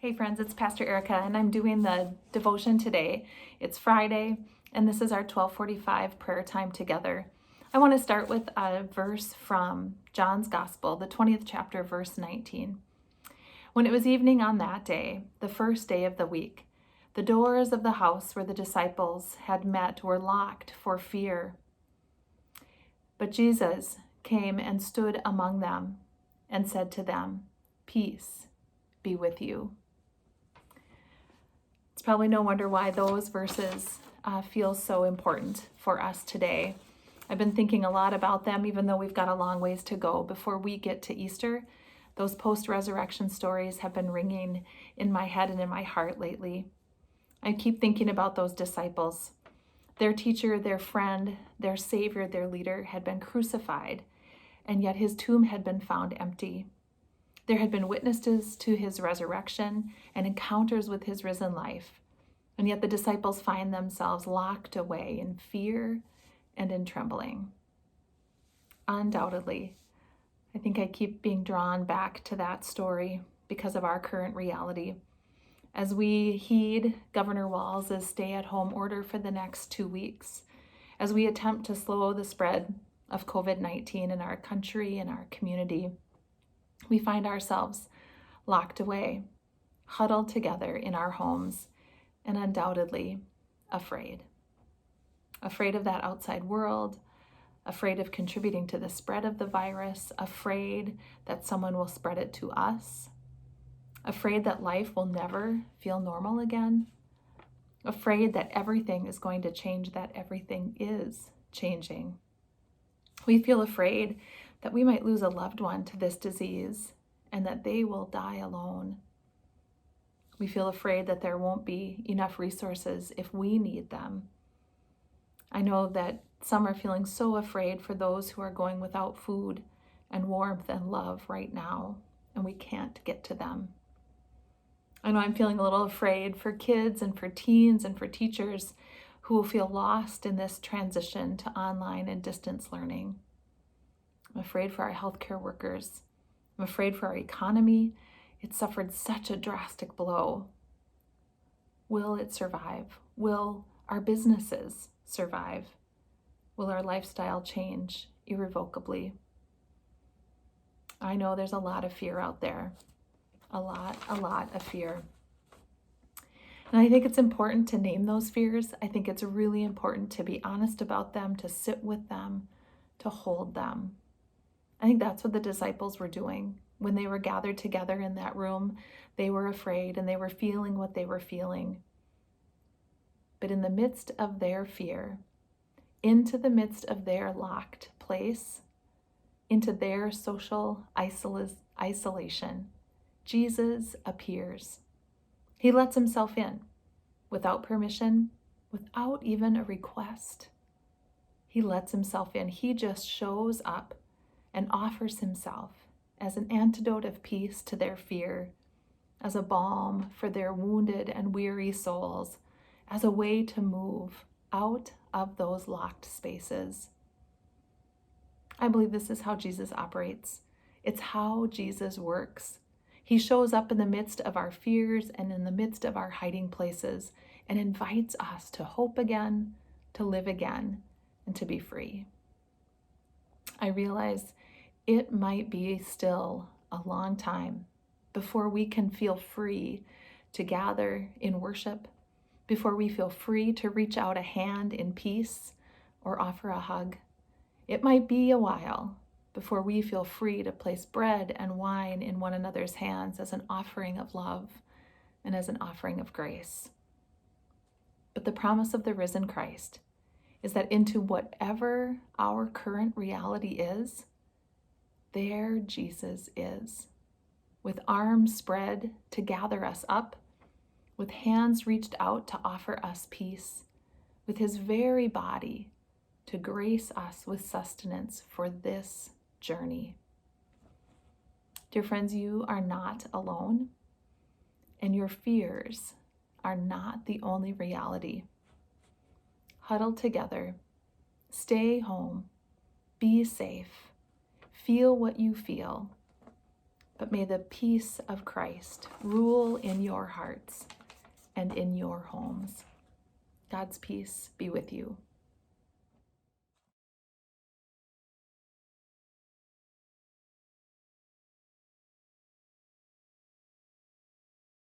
Hey friends, it's Pastor Erika and I'm doing the devotion today. It's Friday and this is our 12:45 prayer time together. I want to start with a verse from John's Gospel, the 20th chapter, verse 19. When it was evening on that day, the first day of the week, the doors of the house where the disciples had met were locked for fear. But Jesus came and stood among them and said to them, "Peace be with you." It's probably no wonder why those verses feel so important for us today. I've been thinking a lot about them, even though we've got a long ways to go before we get to Easter. Those post-resurrection stories have been ringing in my head and in my heart lately. I keep thinking about those disciples. Their teacher, their friend, their Savior, their leader had been crucified, and yet his tomb had been found empty. There had been witnesses to his resurrection and encounters with his risen life, and yet the disciples find themselves locked away in fear and in trembling. Undoubtedly, I think I keep being drawn back to that story because of our current reality. As we heed Governor Walz's stay-at-home order for the next 2 weeks, as we attempt to slow the spread of COVID-19 in our country and our community, we find ourselves locked away, huddled together in our homes, and undoubtedly afraid. Afraid of that outside world, afraid of contributing to the spread of the virus, afraid that someone will spread it to us, afraid that life will never feel normal again, afraid that everything is going to change, that everything is changing. We feel afraid that we might lose a loved one to this disease and that they will die alone. We feel afraid that there won't be enough resources if we need them. I know that some are feeling so afraid for those who are going without food and warmth and love right now, and we can't get to them. I know I'm feeling a little afraid for kids and for teens and for teachers who will feel lost in this transition to online and distance learning. I'm afraid for our healthcare workers. I'm afraid for our economy. It suffered such a drastic blow. Will it survive? Will our businesses survive? Will our lifestyle change irrevocably? I know there's a lot of fear out there. A lot of fear. And I think it's important to name those fears. I think it's really important to be honest about them, to sit with them, to hold them. I think that's what the disciples were doing. When they were gathered together in that room, they were afraid and they were feeling what they were feeling. But in the midst of their fear, into the midst of their locked place, into their social isolation, Jesus appears. He lets himself in without permission, without even a request. He lets himself in. He just shows up and offers himself as an antidote of peace to their fear, as a balm for their wounded and weary souls, as a way to move out of those locked spaces. I believe this is how Jesus operates. It's how Jesus works. He shows up in the midst of our fears and in the midst of our hiding places and invites us to hope again, to live again, and to be free. I realize it might be still a long time before we can feel free to gather in worship, before we feel free to reach out a hand in peace or offer a hug. It might be a while before we feel free to place bread and wine in one another's hands as an offering of love and as an offering of grace. But the promise of the risen Christ is that into whatever our current reality is, there Jesus is, with arms spread to gather us up, with hands reached out to offer us peace, with his very body to grace us with sustenance for this journey. Dear friends, you are not alone, and your fears are not the only reality. Huddle together, stay home, be safe, feel what you feel, but may the peace of Christ rule in your hearts and in your homes. God's peace be with you.